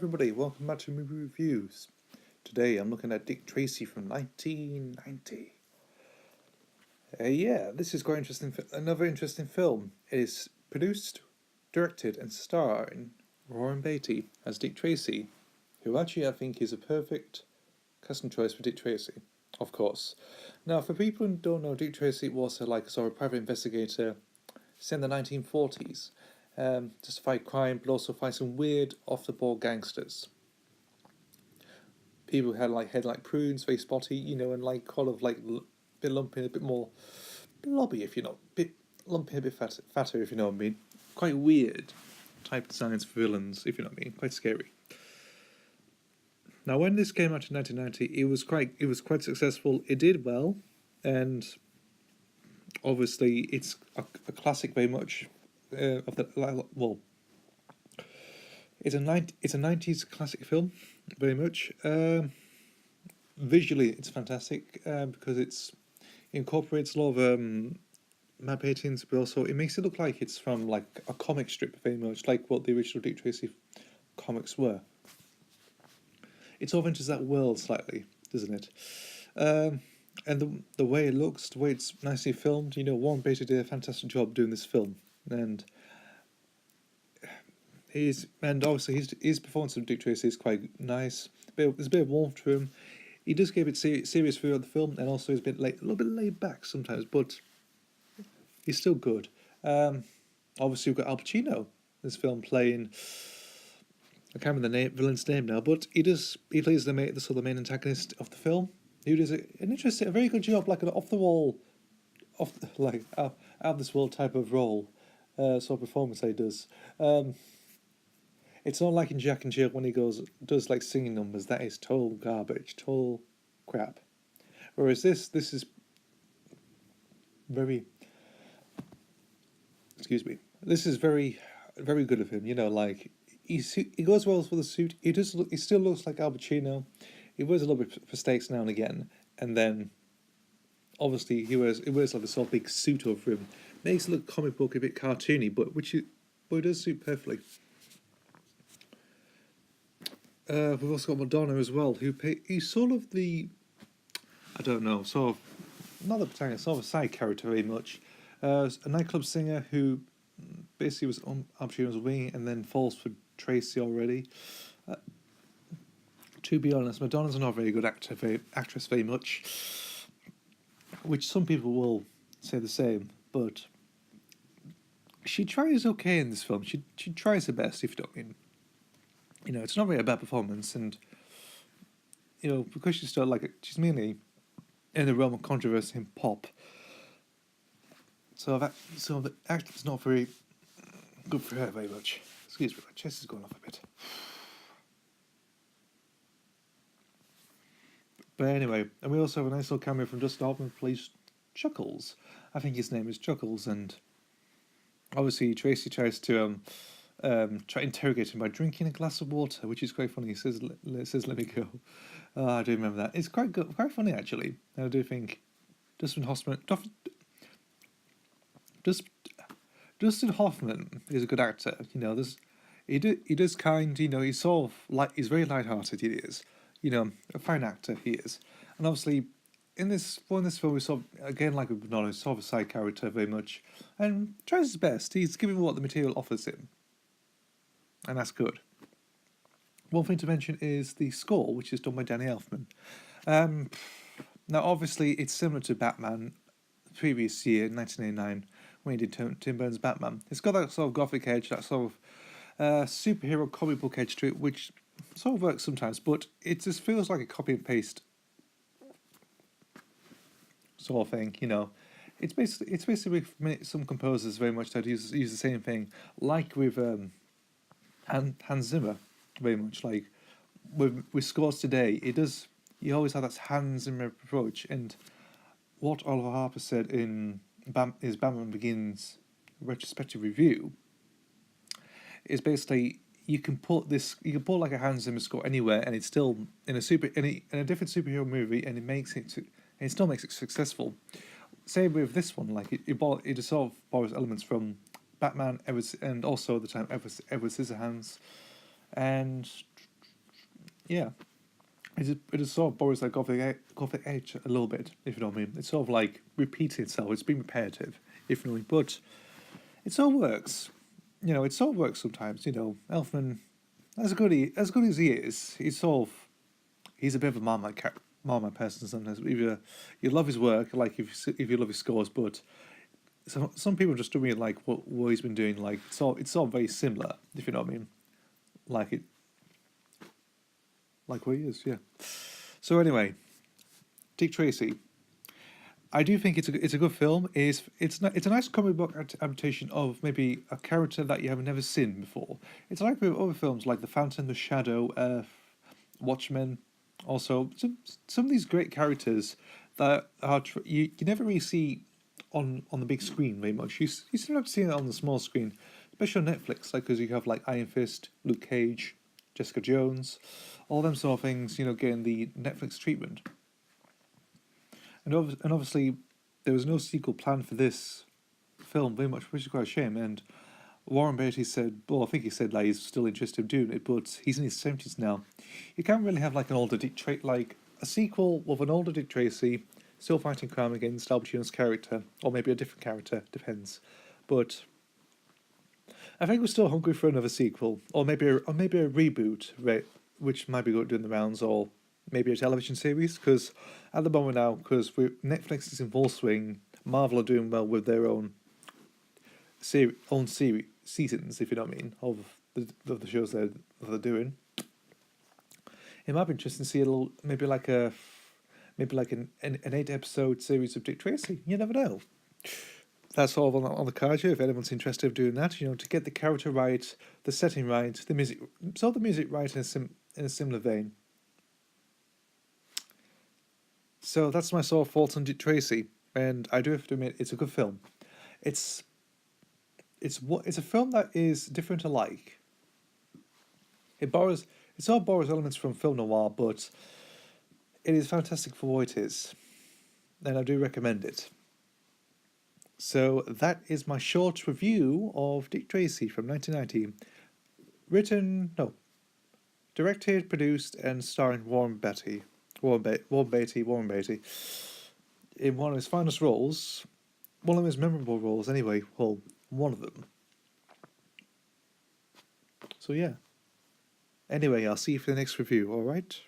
everybody, welcome back to Movie Reviews. Today I'm looking at Dick Tracy from 1990. This is quite interesting. Another interesting film. It is produced, directed, and starring Warren Beatty as Dick Tracy, who actually I think is a perfect casting choice for Dick Tracy, of course. Now, for people who don't know, Dick Tracy was a private investigator in the 1940s. Just to fight crime, but also fight some weird, off-the-ball gangsters. People who had head like prunes, very spotty, and bit lumpy, a bit more blobby, if you know, bit lumpy, a bit fatter, if you know what I mean. Quite weird type designs for villains, if you know what I mean. Quite scary. Now, when this came out in 1990, it was quite successful. It did well, and obviously it's a classic very much. It's a 90s classic film, very much. Visually, it's fantastic because it incorporates a lot of map paintings, but also it makes it look like it's from like a comic strip, very much like what the original Dick Tracy comics were. It sort of enters that world slightly, doesn't it? And the way it looks, the way it's nicely filmed, Warren Beatty did a fantastic job doing this film. And obviously his performance of Dick Tracy is quite nice. There's a bit of warmth to him. He does keep it serious throughout the film, and also he's a little bit laid back sometimes, but he's still good. Obviously we've got Al Pacino in this film playing. I can't remember the villain's name now, but he plays the main antagonist of the film. He does a very good job, like an off the wall, out of this world type of role. Sort of performance he does. It's not like in Jack and Jill when he does like singing numbers. That is total garbage, total crap. Whereas this is very, this is very, very good of him. He goes well for the suit. He still looks like Al Pacino. He wears a little bit of mistakes now and again, and then obviously he wears like this sort of big suit over him. Makes it look comic book, a bit cartoony, but it does suit perfectly. We've also got Madonna as well, he's sort of the, I don't know, sort of, not the protagonist, sort of a side character very much. A nightclub singer who basically was on Al Pacino's wing and then falls for Tracy already. To be honest, Madonna's not a very good actress very much, which some people will say the same, but she tries okay in this film. She tries her best, if you don't mean. It's not really a bad performance, and because she's still she's mainly in the realm of controversy and pop. So the acting's not very good for her very much. Excuse me, my chest is going off a bit. But anyway, and we also have a nice little cameo from Dustin Hoffman, who plays Chuckles. I think his name is Chuckles, and obviously Tracy tries to interrogate him by drinking a glass of water, which is quite funny. He says, "Let me go." I do remember that. It's quite good, quite funny actually. And I do think Dustin Hoffman is a good actor. He does kind. He's sort of he's very light-hearted. He is. A fine actor he is. And obviously, in this film, we saw again like with Bernardo, sort of a side character very much, and tries his best. He's giving what the material offers him, and that's good. One thing to mention is the score, which is done by Danny Elfman. Now, obviously, it's similar to Batman, the previous year, 1989, when he did Tim Burton's Batman. It's got that sort of gothic edge, that sort of superhero comic book edge to it, which sort of works sometimes, but it just feels like a copy and paste sort of thing. It's basically some composers very much that use the same thing, like with Hans Zimmer, very much like with scores today. You always have that Hans Zimmer approach, and what Oliver Harper said in his Batman Begins retrospective review is basically you can put like a Hans Zimmer score anywhere, and it's still in a different superhero movie, and it still makes it successful. Same with this one, it just sort of borrows elements from Batman, and also the time Edward Scissorhands, and yeah, it is sort of borrows like Gothic edge a little bit, if you know what I mean. It's sort of like repeating itself. It's being repetitive, if you know what I mean. But it all works. You know, it all works sometimes. You know, Elfman, as good as he is, he's a bit of a Marmite person sometimes. Either you love his work, like if you love his scores, but some people just doing it like what he's been doing. Like it's all very similar, if you know what I mean. Like it, like what he is, yeah. So anyway, Dick Tracy. I do think it's a good film. It's a nice comic book adaptation of maybe a character that you have never seen before. It's like with other films like The Fountain, The Shadow, Watchmen. Also, some of these great characters that you never really see on the big screen very much. You still have to see it on the small screen, especially on Netflix. Like because you have like Iron Fist, Luke Cage, Jessica Jones, all them sort of things. You know, getting the Netflix treatment. And obviously, there was no sequel planned for this film, very much, which is quite a shame. And Warren Beatty said, well, I think he said like he's still interested in doing it, but he's in his 70s now. You can't really have like an older Dick Tracy, like a sequel with an older Dick Tracy still fighting crime against Al Pacino's character, or maybe a different character, depends. But I think we're still hungry for another sequel, or maybe a reboot, right, which might be good doing the rounds, or maybe a television series. Because at the moment now, because Netflix is in full swing, Marvel are doing well with their own series seasons, if you know what I mean, of the shows they're doing. It might be interesting to see a little, maybe like an 8 episode series of Dick Tracy. You never know. That's all on the card here. If anyone's interested in doing that, you know, to get the character right, the setting right, the music, the music right in a similar vein. So that's my sort of thoughts on Dick Tracy, and I do have to admit it's a good film. It's it's a film that is different alike. It all borrows elements from film noir, but it is fantastic for what it is, and I do recommend it. So that is my short review of Dick Tracy from 1990, written no, directed, produced, and starring Warren Beatty, in one of his finest roles, one of his memorable roles anyway. Well, one of them. So yeah. Anyway, I'll see you for the next review. All right.